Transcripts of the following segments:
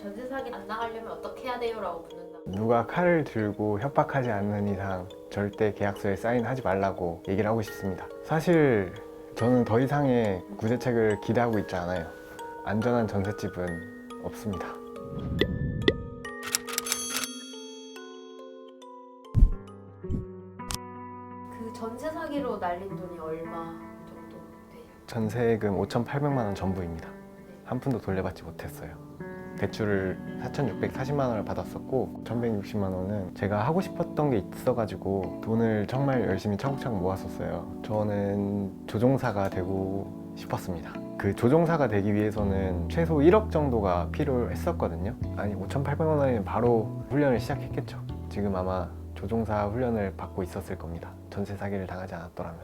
전세 사기 안 나가려면 어떻게 해야 돼요? 라고 묻는다. 누가 칼을 들고 협박하지 않는 이상 절대 계약서에 사인하지 말라고 얘기를 하고 싶습니다. 사실 저는 더 이상의 구제책을 기대하고 있지 않아요. 안전한 전셋집은 없습니다. 그 전세 사기로 날린 돈이 얼마 정도 돼요? 전세금 5,800만 원 전부입니다. 한 푼도 돌려받지 못했어요. 대출을 4,640만 원을 받았었고 1,160만 원은 제가 하고 싶었던 게 있어가지고 돈을 정말 열심히 차곡차곡 모았었어요. 저는 조종사가 되고 싶었습니다. 그 조종사가 되기 위해서는 최소 1억 정도가 필요했었거든요. 아니 5,800만 원이면 바로 훈련을 시작했겠죠. 지금 아마 조종사 훈련을 받고 있었을 겁니다. 전세 사기를 당하지 않았더라면.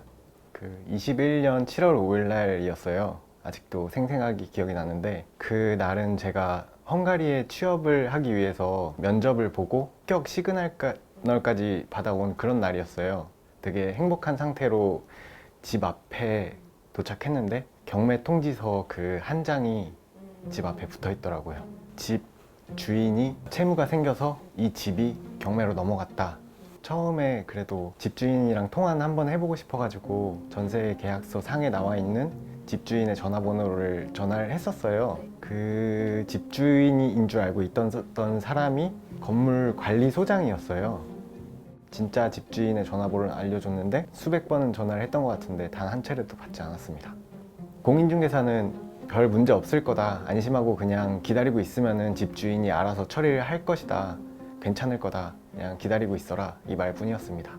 그 21년 7월 5일 날이었어요. 아직도 생생하게 기억이 나는데 그 날은 제가 헝가리에 취업을 하기 위해서 면접을 보고 합격 시그널까지 받아온 그런 날이었어요. 되게 행복한 상태로 집 앞에 도착했는데 경매 통지서 그 한 장이 집 앞에 붙어 있더라고요. 집 주인이 채무가 생겨서 이 집이 경매로 넘어갔다. 처음에 그래도 집주인이랑 통화는 한번 해보고 싶어가지고 전세 계약서 상에 나와 있는 집주인의 전화번호를 전화를 했었어요. 그 집주인인 줄 알고 있던 사람이 건물 관리소장이었어요. 진짜 집주인의 전화번호를 알려줬는데 수백 번은 전화를 했던 것 같은데 단 한 차례도 받지 않았습니다. 공인중개사는 별 문제 없을 거다, 안심하고 그냥 기다리고 있으면은 집주인이 알아서 처리를 할 것이다, 괜찮을 거다, 그냥 기다리고 있어라, 이 말뿐이었습니다.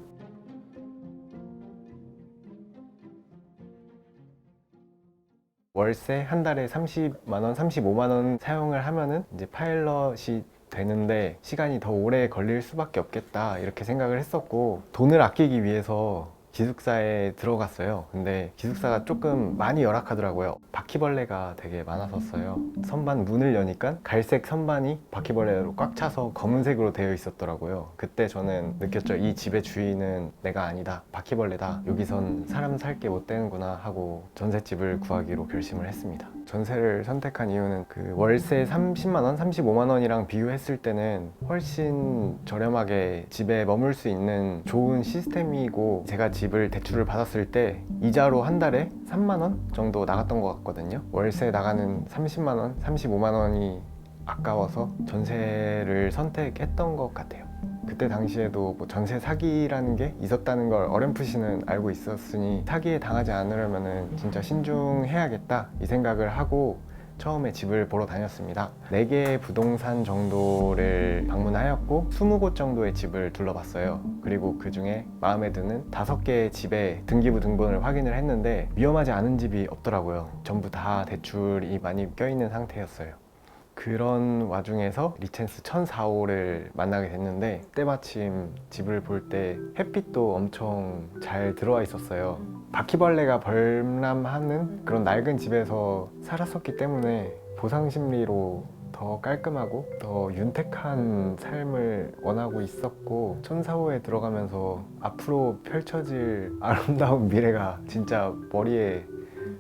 월세 한 달에 30만 원, 35만 원 사용을 하면은 이제 파일럿이 되는데 시간이 더 오래 걸릴 수밖에 없겠다, 이렇게 생각을 했었고 돈을 아끼기 위해서 기숙사에 들어갔어요. 근데 기숙사가 조금 많이 열악하더라고요. 바퀴벌레가 되게 많았었어요. 선반 문을 여니까 갈색 선반이 바퀴벌레로 꽉 차서 검은색으로 되어 있었더라고요. 그때 저는 느꼈죠. 이 집의 주인은 내가 아니다, 바퀴벌레다, 여기선 사람 살게 못 되는구나 하고 전셋집을 구하기로 결심을 했습니다. 전세를 선택한 이유는 그 월세 30만 원, 35만 원이랑 비교했을 때는 훨씬 저렴하게 집에 머물 수 있는 좋은 시스템이고, 제가 집을 대출을 받았을 때 이자로 한 달에 3만 원 정도 나갔던 것 같거든요. 월세 나가는 30만 원, 35만 원이 아까워서 전세를 선택했던 것 같아요. 그때 당시에도 뭐 전세 사기라는 게 있었다는 걸 어렴풋이는 알고 있었으니 사기에 당하지 않으려면 진짜 신중해야겠다, 이 생각을 하고 처음에 집을 보러 다녔습니다. 4개의 부동산 정도를 방문하였고 20곳 정도의 집을 둘러봤어요. 그리고 그 중에 마음에 드는 5개의 집의 등기부 등본을 확인을 했는데 위험하지 않은 집이 없더라고요. 전부 다 대출이 많이 껴있는 상태였어요. 그런 와중에서 리첸스 1004호를 만나게 됐는데 때마침 집을 볼 때 햇빛도 엄청 잘 들어와 있었어요. 바퀴벌레가 범람하는 그런 낡은 집에서 살았었기 때문에 보상 심리로 더 깔끔하고 더 윤택한 삶을 원하고 있었고, 1004호에 들어가면서 앞으로 펼쳐질 아름다운 미래가 진짜 머리에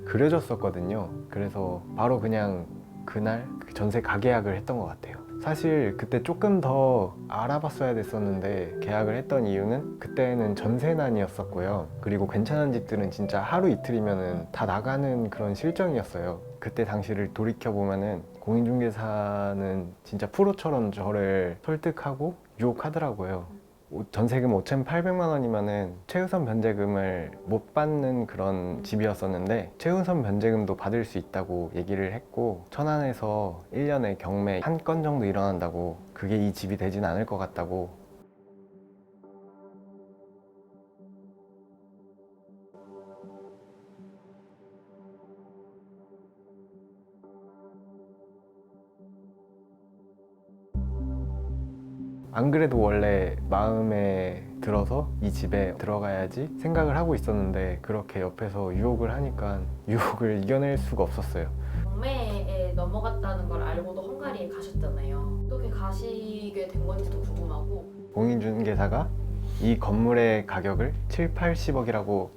그려졌었거든요. 그래서 바로 그냥 그날 전세 가계약을 했던 것 같아요. 사실 그때 조금 더 알아봤어야 됐었는데 계약을 했던 이유는 그때는 전세난이었었고요. 그리고 괜찮은 집들은 진짜 하루 이틀이면 다 나가는 그런 실정이었어요. 그때 당시를 돌이켜보면은 공인중개사는 진짜 프로처럼 저를 설득하고 유혹하더라고요. 전세금 5,800만 원이면은 최우선 변제금을 못 받는 그런 집이었었는데 최우선 변제금도 받을 수 있다고 얘기를 했고, 천안에서 1년에 경매 한 건 정도 일어난다고, 그게 이 집이 되진 않을 것 같다고. 안 그래도 원래 마음에 들어서 이 집에 들어가야지 생각을 하고 있었는데 그렇게 옆에서 유혹을 하니까 유혹을 이겨낼 수가 없었어요. 경매에 넘어갔다는 걸 알고도 헝가리에 가셨잖아요. 어떻게 가시게 된 건지도 궁금하고. 공인중개사가 이 건물의 가격을 7, 80억이라고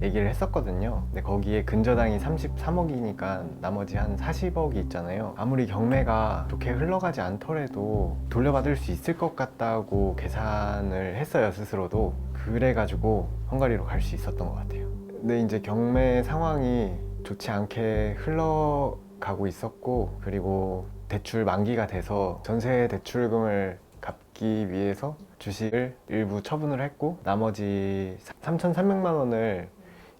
얘기를 했었거든요. 근데 거기에 근저당이 33억이니까 나머지 한 40억이 있잖아요. 아무리 경매가 좋게 흘러가지 않더라도 돌려받을 수 있을 것 같다고 계산을 했어요, 스스로도. 그래가지고 헝가리로 갈 수 있었던 것 같아요. 근데 이제 경매 상황이 좋지 않게 흘러가고 있었고, 그리고 대출 만기가 돼서 전세 대출금을 갚기 위해서 주식을 일부 처분을 했고, 나머지 3,300만 원을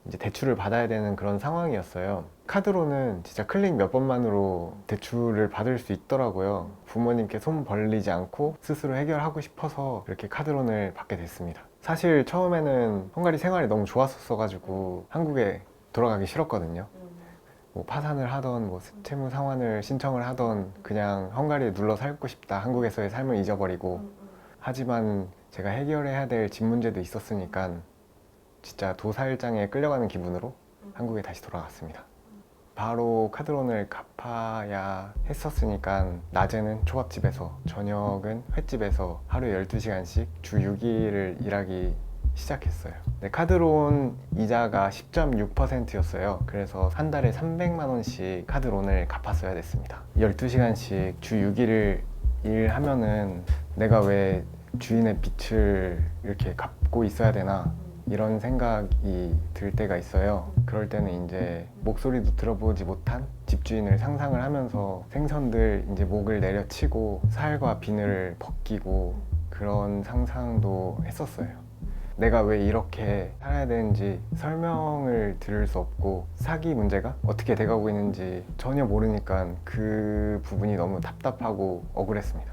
이제 대출을 받아야 되는 그런 상황이었어요. 카드로는 진짜 클릭 몇 번만으로 대출을 받을 수 있더라고요. 부모님께 손 벌리지 않고 스스로 해결하고 싶어서 이렇게 카드론을 받게 됐습니다. 사실 처음에는 헝가리 생활이 너무 좋았었어가지고 한국에 돌아가기 싫었거든요. 뭐 파산을 하던 뭐 채무 상환을 신청을 하던 그냥 헝가리에 눌러 살고 싶다, 한국에서의 삶을 잊어버리고. 하지만 제가 해결해야 될 집 문제도 있었으니까 진짜 도살장에 끌려가는 기분으로 한국에 다시 돌아갔습니다. 바로 카드론을 갚아야 했었으니까 낮에는 초밥집에서, 저녁은 횟집에서 하루에 12시간씩 주 6일을 일하기 시작했어요. 네, 카드론 이자가 10.6%였어요. 그래서 한 달에 300만 원씩 카드론을 갚았어야 됐습니다. 12시간씩 주 6일을 일하면은 내가 왜 주인의 빚을 이렇게 갚고 있어야 되나, 이런 생각이 들 때가 있어요. 그럴 때는 이제 목소리도 들어보지 못한 집주인을 상상을 하면서 생선들 이제 목을 내려치고 살과 비늘을 벗기고 그런 상상도 했었어요. 내가 왜 이렇게 살아야 되는지 설명을 들을 수 없고, 사기 문제가 어떻게 돼가고 있는지 전혀 모르니까 그 부분이 너무 답답하고 억울했습니다.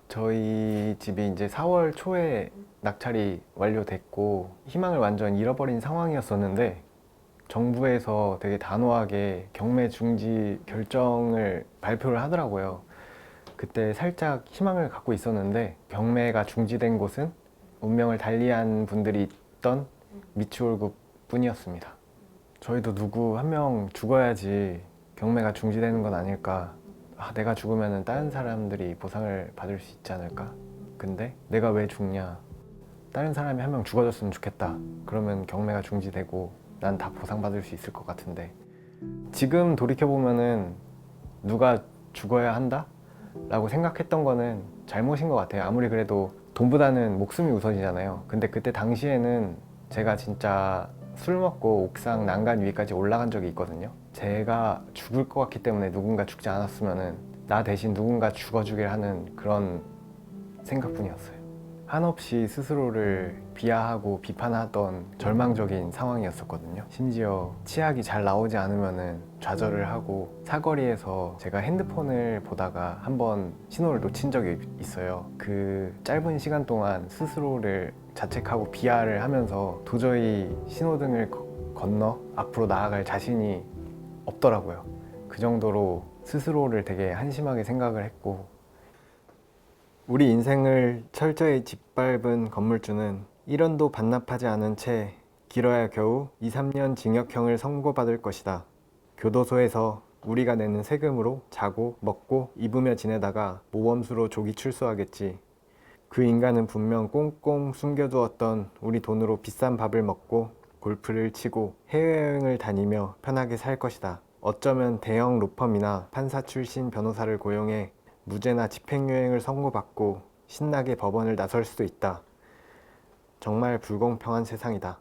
저희 집이 이제 4월 초에 낙찰이 완료됐고 희망을 완전 잃어버린 상황이었었는데, 정부에서 되게 단호하게 경매 중지 결정을 발표를 하더라고요. 그때 살짝 희망을 갖고 있었는데, 경매가 중지된 곳은 운명을 달리한 분들이 있던 미추홀구 뿐이었습니다. 저희도 누구 한 명 죽어야지 경매가 중지되는 건 아닐까, 내가 죽으면 다른 사람들이 보상을 받을 수 있지 않을까? 근데 내가 왜 죽냐? 다른 사람이 한 명 죽어줬으면 좋겠다. 그러면 경매가 중지되고 난 다 보상받을 수 있을 것 같은데, 지금 돌이켜보면은 누가 죽어야 한다? 라고 생각했던 거는 잘못인 것 같아요. 아무리 그래도 돈보다는 목숨이 우선이잖아요. 근데 그때 당시에는 제가 진짜 술 먹고 옥상 난간 위까지 올라간 적이 있거든요. 제가 죽을 것 같기 때문에 누군가 죽지 않았으면은 나 대신 누군가 죽어주길 하는 그런 생각뿐이었어요. 한없이 스스로를 비하하고 비판하던 절망적인 상황이었었거든요. 심지어 치약이 잘 나오지 않으면은 좌절을 하고, 사거리에서 제가 핸드폰을 보다가 한번 신호를 놓친 적이 있어요. 그 짧은 시간 동안 스스로를 자책하고 비하를 하면서 도저히 신호등을 건너 앞으로 나아갈 자신이 없더라고요. 그 정도로 스스로를 되게 한심하게 생각을 했고, 우리 인생을 철저히 짓밟은 건물주는 1원도 반납하지 않은 채 길어야 겨우 2, 3년 징역형을 선고받을 것이다. 교도소에서 우리가 내는 세금으로 자고 먹고 입으며 지내다가 모범수로 조기 출소하겠지. 그 인간은 분명 꽁꽁 숨겨두었던 우리 돈으로 비싼 밥을 먹고 골프를 치고 해외여행을 다니며 편하게 살 것이다. 어쩌면 대형 로펌이나 판사 출신 변호사를 고용해 무죄나 집행유예를 선고받고 신나게 법원을 나설 수도 있다. 정말 불공평한 세상이다.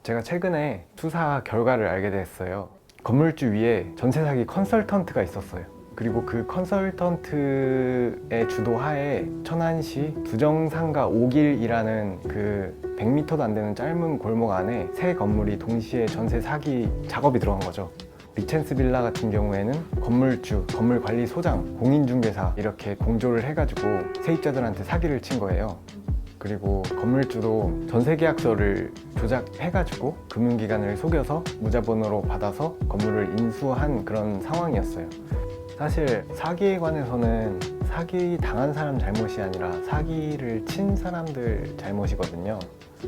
제가 최근에 수사 결과를 알게 됐어요. 건물주 위에 전세 사기 컨설턴트가 있었어요. 그리고 그 컨설턴트의 주도하에 천안시 두정상가 5길이라는 그 100m도 안 되는 짧은 골목 안에 세 건물이 동시에 전세 사기 작업이 들어간 거죠. 리첸스 빌라 같은 경우에는 건물주, 건물관리소장, 공인중개사 이렇게 공조를 해가지고 세입자들한테 사기를 친 거예요. 그리고 건물주도 전세계약서를 조작해가지고 금융기관을 속여서 무자본으로 받아서 건물을 인수한 그런 상황이었어요. 사실 사기에 관해서는 사기 당한 사람 잘못이 아니라 사기를 친 사람들 잘못이거든요.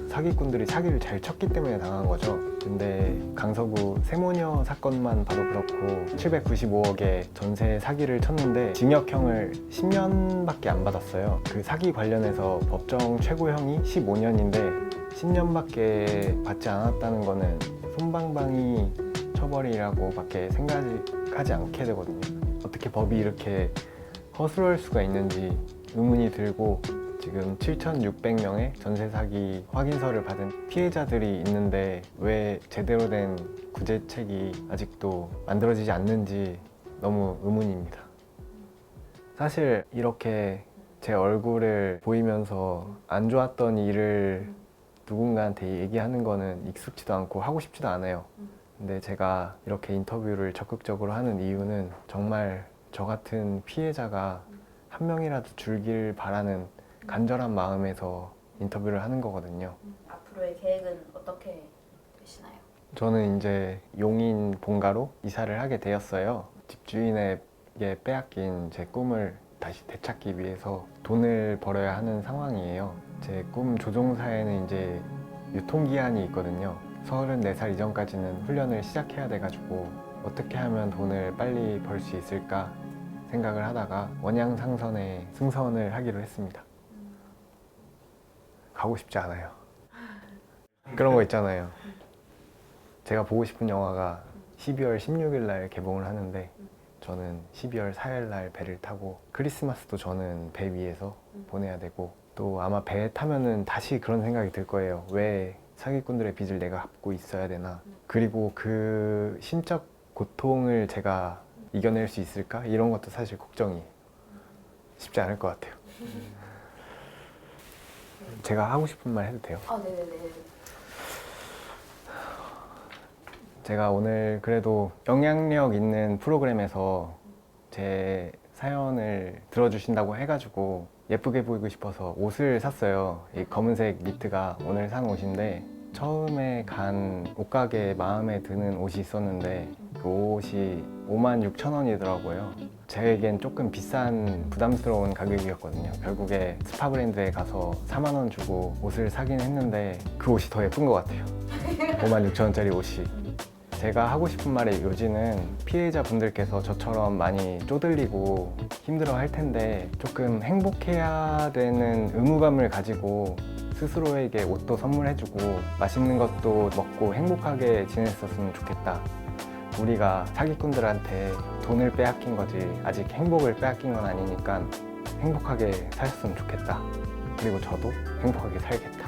사기꾼들이 사기를 잘 쳤기 때문에 당한 거죠. 근데 강서구 세모녀 사건만 봐도 그렇고 795억의 전세 사기를 쳤는데 징역형을 10년밖에 안 받았어요. 그 사기 관련해서 법정 최고형이 15년인데 10년밖에 받지 않았다는 거는 솜방망이 처벌이라고밖에 생각하지 않게 되거든요. 어떻게 법이 이렇게 허술할 수가 있는지 의문이 들고, 지금 7,600명의 전세 사기 확인서를 받은 피해자들이 있는데 왜 제대로 된 구제책이 아직도 만들어지지 않는지 너무 의문입니다. 사실 이렇게 제 얼굴을 보이면서 안 좋았던 일을 누군가한테 얘기하는 거는 익숙지도 않고 하고 싶지도 않아요. 근데 제가 이렇게 인터뷰를 적극적으로 하는 이유는 정말 저 같은 피해자가 한 명이라도 줄길 바라는 간절한 마음에서 인터뷰를 하는 거거든요. 앞으로의 계획은 어떻게 되시나요? 저는 이제 용인 본가로 이사를 하게 되었어요. 집주인에게 빼앗긴 제 꿈을 다시 되찾기 위해서 돈을 벌어야 하는 상황이에요. 제 꿈 조종사에는 이제 유통기한이 있거든요. 34살 이전까지는 훈련을 시작해야 돼가지고 어떻게 하면 돈을 빨리 벌 수 있을까 생각을 하다가 원양상선에 승선을 하기로 했습니다. 가고 싶지 않아요. 그런 거 있잖아요. 제가 보고 싶은 영화가 12월 16일 날 개봉을 하는데 저는 12월 4일 날 배를 타고, 크리스마스도 저는 배 위에서 보내야 되고, 또 아마 배에 타면은 다시 그런 생각이 들 거예요. 왜 사기꾼들의 빚을 내가 갚고 있어야 되나? 그리고 그 심적 고통을 제가 이겨낼 수 있을까? 이런 것도 사실 걱정이 쉽지 않을 것 같아요. 제가 하고 싶은 말 해도 돼요? 네네네. 제가 오늘 그래도 영향력 있는 프로그램에서 제 사연을 들어주신다고 해가지고 예쁘게 보이고 싶어서 옷을 샀어요. 이 검은색 니트가 오늘 산 옷인데, 처음에 간 옷가게에 마음에 드는 옷이 있었는데 그 옷이 56,000원이더라고요. 제겐 조금 비싼 부담스러운 가격이었거든요. 결국에 스파 브랜드에 가서 4만 원 주고 옷을 사긴 했는데 그 옷이 더 예쁜 것 같아요. 56,000원짜리 옷이. 제가 하고 싶은 말의 요지는, 피해자분들께서 저처럼 많이 쪼들리고 힘들어 할 텐데 조금 행복해야 되는 의무감을 가지고 스스로에게 옷도 선물해주고 맛있는 것도 먹고 행복하게 지냈었으면 좋겠다. 우리가 사기꾼들한테 돈을 빼앗긴 거지 아직 행복을 빼앗긴 건 아니니까 행복하게 사셨으면 좋겠다. 그리고 저도 행복하게 살겠다.